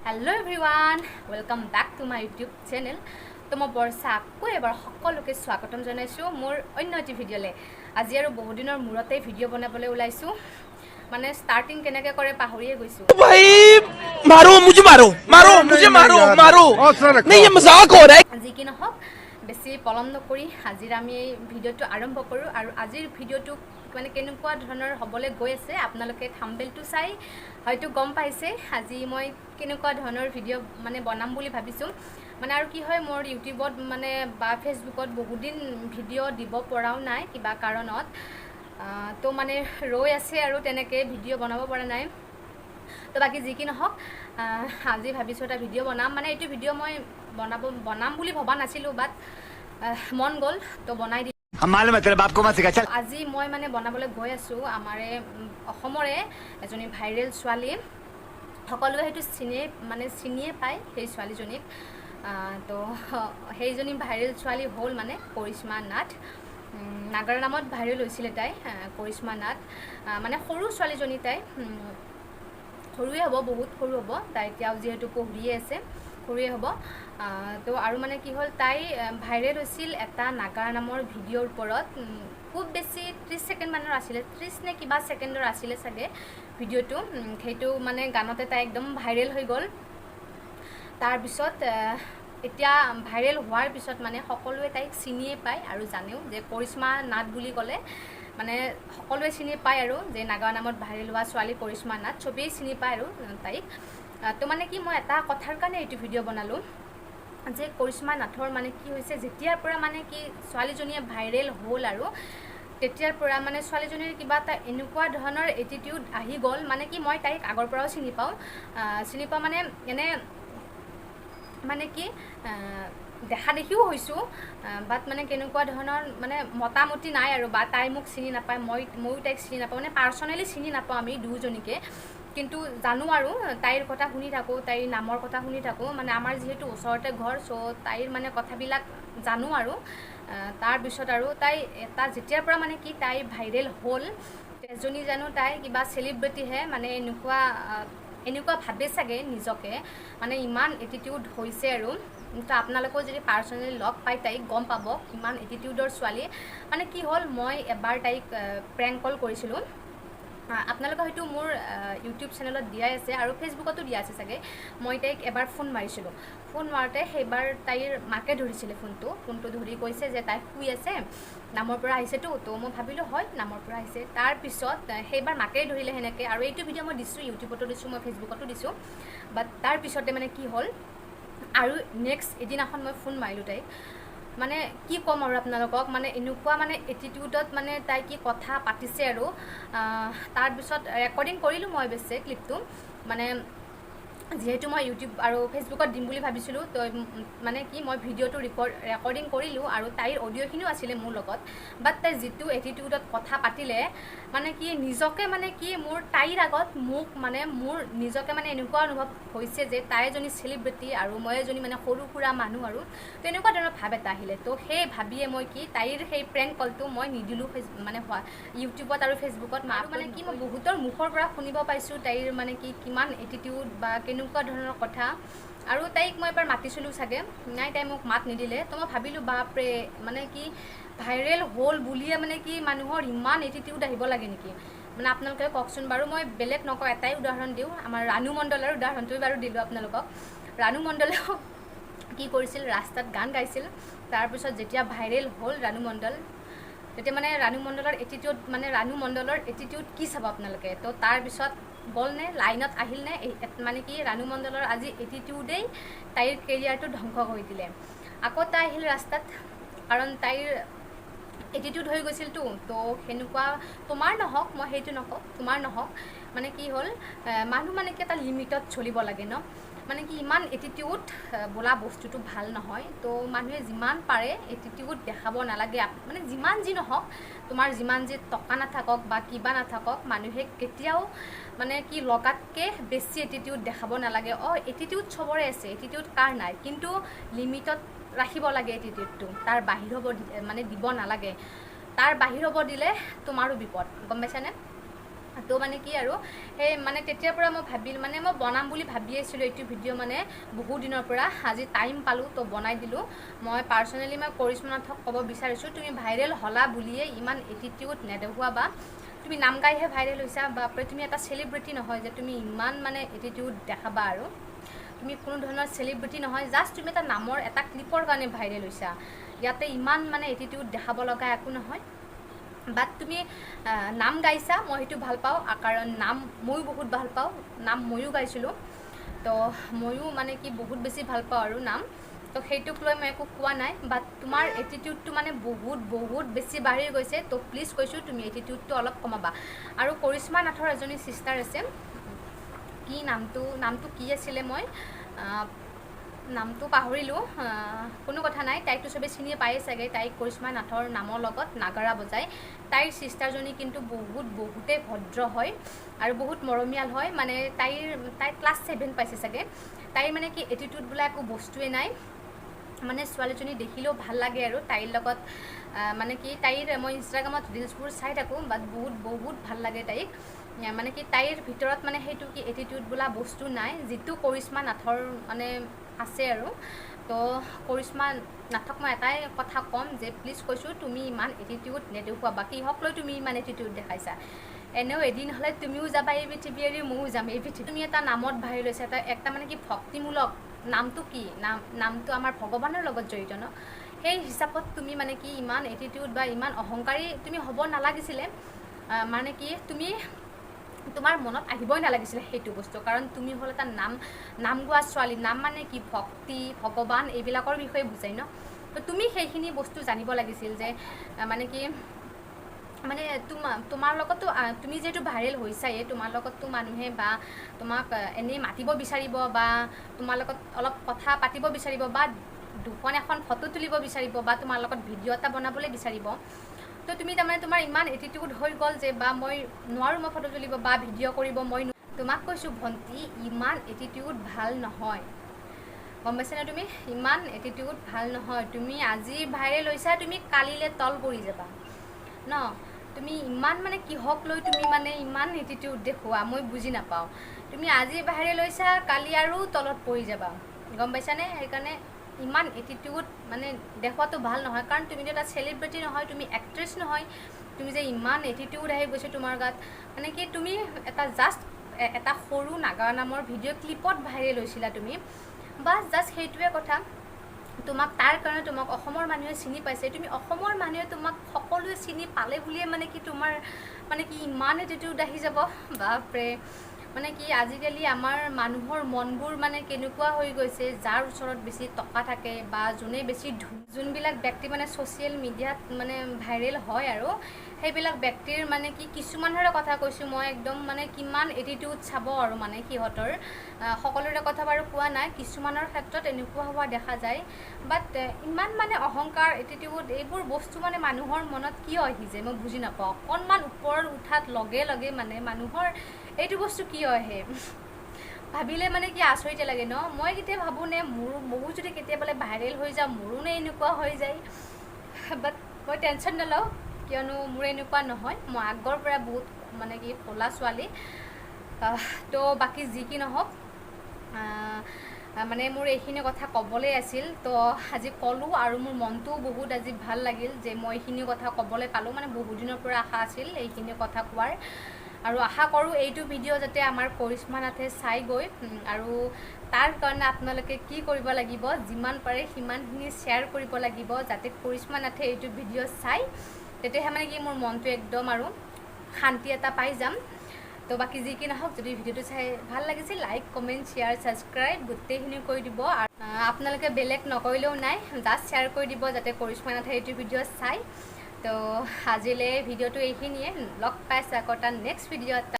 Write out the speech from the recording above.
Hello everyone, welcome back to my YouTube channel. তো মই বৰ্ষা আকৌ এবাৰ সকলোকে স্বাগতম জনাইছো মোৰ অন্য এটি ভিডিঅ'লে। আজি আৰু বহু দিনৰ মূৰতে ভিডিঅ' বনাবলৈ ওলাইছো। মানে স্টাৰ্টিং কেনেকৈ কৰে পাহৰিয়ে গৈছো। भाई मारो मुझे मारो मारो मुझे मारो मारो नहीं ये मजाक हो रहा है। আজি কি নহওক বেছি পলম নকৰি আজিৰ আমি এই ভিডিঅ'টো আৰম্ভ কৰোঁ আৰু আজিৰ ভিডিঅ'টো মানে কেনেকুৱা ধৰণৰ হ'বলৈ গৈ আছে আপোনালোকে থাম্বনেইলটো চাই হয়তো গম পাইছে আজি মই কেনেকুৱা ধৰণৰ ভিডিঅ' মানে বনাম বুলি ভাবিছোঁ। মানে আৰু কি হয় মোৰ ইউটিউবত মানে বা ফেচবুকত বহুত দিন ভিডিঅ' দিব পৰাও নাই কিবা কাৰণত তো মানে ৰৈ আছে আৰু তেনেকৈ ভিডিঅ' বনাব পৰা নাই। তো বাকী যি কি নহওক আজি ভাবিছোঁ এটা ভিডিঅ' বনাম মানে এইটো ভিডিঅ' মই বনাম বুলি ভবা নাছিলোঁ বাট মন গ'ল তো বনাই দিম। আজি মই মানে বনাবলৈ গৈ আছোঁ আমাৰে অসমৰে এজনী ভাইৰেল ছোৱালী সকলোৱে সেইটো চিনিয়ে পায় সেই ছোৱালীজনীক। তো সেইজনী ভাইৰেল ছোৱালী হ'ল মানে কৰিশ্মা নাথ। নাগাৰ নামত ভাইৰেল হৈছিলে তাই কৰিশ্মা নাথ। মানে সৰু ছোৱালীজনী তাই সৰুৱে হ'ব বহুত সৰু হ'ব তাই এতিয়াও যিহেতু পঢ়িয়ে আছে সৰুৱে হ'ব। তো আৰু মানে কি হ'ল তাই ভাইৰেল হৈছিল এটা নাগাৰ নামৰ ভিডিঅ'ৰ ওপৰত খুব বেছি 30 ছেকেণ্ডমানৰ আছিলে 30 নে কিবা ছেকেণ্ডৰ আছিলে চাগে ভিডিঅ'টো। সেইটো মানে গানতে তাই একদম ভাইৰেল হৈ গ'ল। তাৰপিছত এতিয়া ভাইৰেল হোৱাৰ পিছত মানে সকলোৱে তাইক চিনিয়ে পায় আৰু জানেও যে কৰিশ্মা নাথ বুলি ক'লে মানে সকলোৱে চিনি পায় আৰু যে নাগাৰ নামত ভাইৰেল হোৱা ছোৱালী কৰিশ্মা নাথ চবেই চিনি পায় আৰু তাইক। তো মানে কি মই এটা কথাৰ কাৰণে এইটো ভিডিঅ' বনালোঁ যে কৰিশ্মা নাথৰ মানে কি হৈছে যেতিয়াৰ পৰা মানে কি ছোৱালীজনীয়ে ভাইৰেল হ'ল আৰু তেতিয়াৰ পৰা মানে ছোৱালীজনীৰ কিবা এটা এনেকুৱা ধৰণৰ এটিটিউড আহি গ'ল মানে কি মই তাইক আগৰ পৰাও চিনি পাওঁ মানে এনে মানে কি দেখা দেখিও হৈছোঁ বাট মানে কেনেকুৱা ধৰণৰ মানে মোটামুটি নাই আৰু বা তাই মোক চিনি নাপায় ময়ো তাইক চিনি নাপাওঁ মানে পাৰ্চনেলি চিনি নাপাওঁ আমি দুয়োজনীকে কিন্তু জানো আৰু তাইৰ কথা শুনি থাকোঁ তাইৰ নামৰ কথা শুনি থাকোঁ মানে আমাৰ যিহেতু ওচৰতে ঘৰ চ' তাইৰ মানে কথাবিলাক জানো আৰু তাৰপিছত আৰু তাই এটা যেতিয়াৰ পৰা মানে কি তাই ভাইৰেল হ'ল এজনী জানো তাই কিবা চেলিব্ৰিটিহে মানে এনেকুৱা ভাবে চাগে নিজকে মানে ইমান এটিটিউড হৈছে আৰু তো আপোনালোকেও যদি পাৰ্চনেলি লগ পাই তাইক গম পাব কিমান এটিটিউডৰ ছোৱালী। মানে কি হ'ল মই এবাৰ তাইক প্ৰেংক কল কৰিছিলোঁ। আপোনালোকে হয়তো মোৰ ইউটিউব চেনেলত দিয়াই আছে আৰু ফেচবুকতো দিয়া আছে চাগে। মই তাইক এবাৰ ফোন মাৰিছিলোঁ ফোন মাৰোঁতে সেইবাৰ তাইৰ মাকে ধৰিছিলে ফোনটো ধৰি কৈছে যে তাই শুই আছে নামৰ পৰা আহিছেতো তো মই ভাবিলোঁ হয় নামৰ পৰা আহিছে। তাৰপিছত সেইবাৰ মাকেই ধৰিলে সেনেকৈ আৰু এইটো ভিডিঅ' মই দিছোঁ ইউটিউবতো দিছোঁ মই ফেচবুকতো দিছোঁ বাট তাৰপিছতে মানে কি হ'ল আৰু নেক্সট এদিনাখন মই ফোন মাৰিলোঁ তাইক মানে কি ক'ম আৰু আপোনালোকক মানে এনেকুৱা মানে এটিটিউডত মানে তাই কি কথা পাতিছে আৰু তাৰপিছত ৰেকৰ্ডিং কৰিলোঁ মই অৱশ্যে ক্লিপটো মানে যিহেতু মই ইউটিউব আৰু ফেচবুকত দিম বুলি ভাবিছিলোঁ তো মানে কি মই ভিডিঅ'টো ৰেকৰ্ডিং কৰিলোঁ আৰু তাইৰ অডিঅ'খিনিও আছিলে মোৰ লগত বাট তাই যিটো এটিটিউডত কথা পাতিলে মানে কি নিজকে মানে কি মোৰ তাইৰ আগত মোৰ নিজকে মানে এনেকুৱা অনুভৱ হৈছে যে তাই এজনী চেলিব্ৰিটি আৰু মই এজনী মানে সৰু সুৰা মানুহ আৰু তেনেকুৱা ধৰণৰ ভাৱ এটা আহিলে। তো সেই ভাবিয়ে মই কি তাইৰ সেই প্ৰেংক কলটো মই নিদিলোঁ মানে ইউটিউবত আৰু ফেচবুকত আৰু মানে কি মই বহুতৰ মুখৰ পৰা শুনিব পাইছোঁ তাইৰ মানে কি কিমান এটিটিউড বা কেনেকুৱা ধৰণৰ কথা আৰু তাইক মই এবাৰ মাতিছিলোঁ চাগে নাই তাই মোক মাত নিদিলে। তো মই ভাবিলোঁ বাপৰে মানে কি ভাইৰেল হ'ল বুলিয়ে মানে কি মানুহৰ ইমান এটিটিউড আহিব লাগে নেকি মানে আপোনালোকে কওকচোন বাৰু। মই বেলেগ নকওঁ এটাই উদাহৰণ দিওঁ আমাৰ ৰাণু মণ্ডলৰ উদাহৰণটো বাৰু দিলোঁ আপোনালোকক। ৰাণু মণ্ডলেও কি কৰিছিল ৰাস্তাত গান গাইছিল তাৰপিছত যেতিয়া ভাইৰেল হ'ল ৰাণু মণ্ডল তেতিয়া মানে ৰাণু মণ্ডলৰ এটিটিউড কি চাব আপোনালোকে। তো তাৰপিছত গ'লনে লাইনত আহিলনে মানে কি ৰাণু মণ্ডলৰ আজি এটিটিউডেই তাইৰ কেৰিয়াৰটো ধ্বংস কৰি দিলে। আকৌ তাই আহিল ৰাস্তাত কাৰণ তাইৰ এটিটিউড হৈ গৈছিলতো তো সেনেকুৱা তোমাৰ নহওক মই সেইটো নকওঁ তোমাৰ নহওক মানে কি হ'ল মানুহ মানে কি এটা লিমিটত চলিব লাগে ন মানে কি ইমান এটিটিউড বোলা বস্তুটো ভাল নহয়। তো মানুহে যিমান পাৰে এটিটিউড দেখাব নালাগে মানে যিমান যি নহওক তোমাৰ যিমান যি টকা নাথাকক বা কিবা নাথাকক মানুহে কেতিয়াও মানে কি লগাতকৈ বেছি এটিটিউড দেখাব নালাগে। এটিটিউড চবৰে আছে এটিটিউড কাৰ নাই কিন্তু লিমিটত ৰাখিব লাগে এটিটিউডটো তাৰ বাহিৰ হ'ব মানে দিব নালাগে তাৰ বাহিৰ হ'ব দিলে তোমাৰো বিপদ গম পাইছানে। তো মানে কি আৰু সেই মানে তেতিয়াৰ পৰা মই ভাবিলোঁ মানে মই বনাম বুলি ভাবি আছিলোঁ এইটো ভিডিঅ' মানে বহু দিনৰ পৰা আজি টাইম পালোঁ তো বনাই দিলোঁ মই পাৰ্চনেলি মই কৰিশ্মা নাথক ক'ব বিচাৰিছোঁ তুমি ভাইৰেল হ'লা বুলিয়ে ইমান এটিটিউড নেদেখুৱাবা তুমি নাম গাইহে ভাইৰেল হৈছা বাপৰে তুমি এটা চেলিব্ৰিটি নহয় যে তুমি ইমান মানে এটিটিউড দেখাবা আৰু তুমি কোনো ধৰণৰ চেলিব্ৰিটি নহয় জাষ্ট তুমি এটা নামৰ এটা ক্লিপৰ কাৰণে ভাইৰেল হৈছা ইয়াতে ইমান মানে এটিটিউড দেখাব লগা একো নহয় বাট তুমি নাম গাইছা মই সেইটো ভাল পাওঁ কাৰণ নাম ময়ো বহুত ভাল পাওঁ নাম ময়ো গাইছিলোঁ তো ময়ো মানে কি বহুত বেছি ভাল পাওঁ আৰু নাম তো সেইটোক লৈ মই একো কোৱা নাই বাট তোমাৰ এটিটিউডটো মানে বহুত বেছি বাঢ়ি গৈছে তো প্লিজ কৈছোঁ তুমি এটিটিউডটো অলপ কমাবা আৰু কৰিশ্মা নাথৰ এজনী চিষ্টাৰ আছে কি নামটো কি আছিলে মই নামটো পাহৰিলোঁ কোনো কথা নাই তাইকতো চবেই চিনিয়ে পায়ে চাগে তাইক কৰিশ্মা নাথৰ নামৰ লগত নাগাৰা বজায় তাইৰ চিষ্টাৰজনী কিন্তু বহুতেই ভদ্ৰ হয় আৰু বহুত মৰমীয়াল হয় মানে তাই ক্লাছ 7 পাইছে চাগে তাইৰ মানে কি এটিটিউড বোলা একো বস্তুৱে নাই মানে ছোৱালীজনী দেখিলেও ভাল লাগে আৰু তাইৰ লগত মানে কি তাইৰ মই ইনষ্টাগ্ৰামত ৰিলছবোৰ চাই থাকোঁ বাট বহুত ভাল লাগে তাইক মানে কি তাইৰ ভিতৰত মানে সেইটো কি এটিটিউড বোলা বস্তু নাই যিটো কৰিশ্মা নাথৰ মানে আছে আৰু তো কৰিশ্মা নাথক মই এটাই কথা ক'ম যে প্লিজ কৈছোঁ তুমি ইমান এটিটিউড নেদেখুৱাবা কিহক লৈ তুমি ইমান এটিটিউড দেখাইছা এনেও এদিন হ'লে তুমিও যাবা এই পৃথিৱী এৰি ময়ো যাম এই পৃথিৱী তুমি এটা নামত ভাইৰেল হৈছে এটা মানে কি ভক্তিমূলক নামটো কি নামটো আমাৰ ভগৱানৰ লগত জড়িত ন সেই হিচাপত তুমি মানে কি ইমান এটিটিউড বা ইমান অহংকাৰী তুমি হ'ব নালাগিছিলে মানে কি তুমি তোমাৰ মনত আহিবই নালাগিছিলে সেইটো বস্তু কাৰণ তুমি হ'ল এটা নাম গোৱা ছোৱালী নাম মানে কি ভক্তি ভগৱান এইবিলাকৰ বিষয়ে বুজাই ন তো তুমি সেইখিনি বস্তু জানিব লাগিছিল যে মানে কি মানে তোমাৰ লগতো তুমি যিহেতু ভাইৰেল হৈছায়ে তোমাৰ লগততো মানুহে বা তোমাক এনেই মাতিব বিচাৰিব বা তোমাৰ লগত অলপ কথা পাতিব বিচাৰিব বা দুখন এখন ফটো তুলিব বিচাৰিব বা তোমাৰ লগত ভিডিঅ' এটা বনাবলৈ বিচাৰিব তো তুমি তাৰমানে তোমাৰ ইমান এটিটিউড হৈ গ'ল যে বা মই নোৱাৰোঁ মই ফটো তুলিব বা ভিডিঅ' কৰিব মই তোমাক কৈছোঁ ভণ্টি ইমান এটিটিউড ভাল নহয় গম পাইছানে তুমি ইমান এটিটিউড ভাল নহয় তুমি আজি ভাইৰেল হৈছা তুমি কালিলৈ তল পৰি যাবা ন তুমি ইমান মানে কিহক লৈ তুমি মানে ইমান এটিটিউড দেখুওৱা মই বুজি নাপাওঁ তুমি আজি ভাইৰেল হৈছা কালি আৰু তলত পৰি যাবা গম পাইছানে সেইকাৰণে ইমান এটিটিউড মানে দেখুৱাটো ভাল নহয় কাৰণ তুমি এটা চেলিব্ৰিটি নহয় তুমি এক্ট্ৰেছ নহয় তুমি যে ইমান এটিটিউড আহি গৈছে তোমাৰ গাত মানে কি তুমি এটা জাষ্ট এটা সৰু নাগাৰা নামৰ ভিডিঅ' ক্লিপত ভাইৰেল হৈছিলা তুমি বাছ জাষ্ট সেইটোৱে কথা তোমাক তাৰ কাৰণে তোমাক অসমৰ মানুহে চিনি পাইছে তুমি অসমৰ মানুহে তোমাক সকলোৱে চিনি পালে বুলিয়ে মানে কি তোমাৰ মানে কি ইমান এটিটিউড আহি যাব বাপৰে মানে কি আজিকালি আমাৰ মানুহৰ মনবোৰ মানে কেনেকুৱা হৈ গৈছে যাৰ ওচৰত বেছি টকা থাকে বা যোনে বেছি যোনবিলাক ব্যক্তি মানে ছ'চিয়েল মিডিয়াত মানে ভাইৰেল হয় আৰু সেইবিলাক ব্যক্তিৰ মানে কি কিছুমানৰে কথা কৈছোঁ মই একদম মানে কিমান এটিটিউড চাব আৰু মানে সিহঁতৰ সকলোৰে কথা বাৰু কোৱা নাই কিছুমানৰ ক্ষেত্ৰত এনেকুৱা হোৱা দেখা যায় বাট ইমান মানে অহংকাৰ এটিটিউড এইবোৰ বস্তু মানে মানুহৰ মনত কিয় আহিছে মই বুজি নাপাওঁ অকণমান ওপৰত উঠাত লগে মানে মানুহৰ এইটো বস্তু কিয় আহে ভাবিলে মানে কি আচৰিত লাগে ন মই কেতিয়া ভাবোঁ নে মোৰো যদি কেতিয়াবালে ভাইৰেল হৈ যাওঁ মোৰো নে এনেকুৱা হৈ যায় বাট মই টেনশ্যন নলওঁ কিয়নো মোৰ এনেকুৱা নহয় মই আগৰ পৰা বহুত মানে কি ক'লা ছোৱালী তো বাকী যি কি নহওক মানে মোৰ এইখিনি কথা ক'বলৈ আছিল তো আজি ক'লোঁ আৰু মোৰ মনটোও বহুত আজি ভাল লাগিল যে মই এইখিনি কথা ক'বলৈ পালোঁ মানে বহুত দিনৰ পৰা আশা আছিল এইখিনি কথা কোৱাৰ আৰু আশা কৰোঁ এইটো ভিডিঅ' যাতে আমাৰ কৰিশ্মা নাথে চাই গৈ আৰু তাৰ কাৰণে আপোনালোকে কি কৰিব লাগিব যিমান পাৰে সিমানখিনি শ্বেয়াৰ কৰিব লাগিব যাতে কৰিশ্মা নাথে এইটো ভিডিঅ' চাই তেতিয়াহে মানে কি মোৰ মনটো একদম আৰু শান্তি এটা পাই যাম তো বাকি যি কি নহওক যদি ভিডিঅ'টো চাই ভাল লাগিছে লাইক কমেণ্ট শ্বেয়াৰ ছাবস্ক্ৰাইব গোটেইখিনি কৰি দিব আৰু আপোনালোকে বেলেগ নকৰিলেও নাই জাষ্ট শ্বেয়াৰ কৰি দিব যাতে কৰিশ্মা নাথে এইটো ভিডিঅ' চাই তো আজিলৈ ভিডিঅ'টো এইখিনিয়ে লগ পাইছোঁ আকৌ তাৰ নেক্সট ভিডিঅ'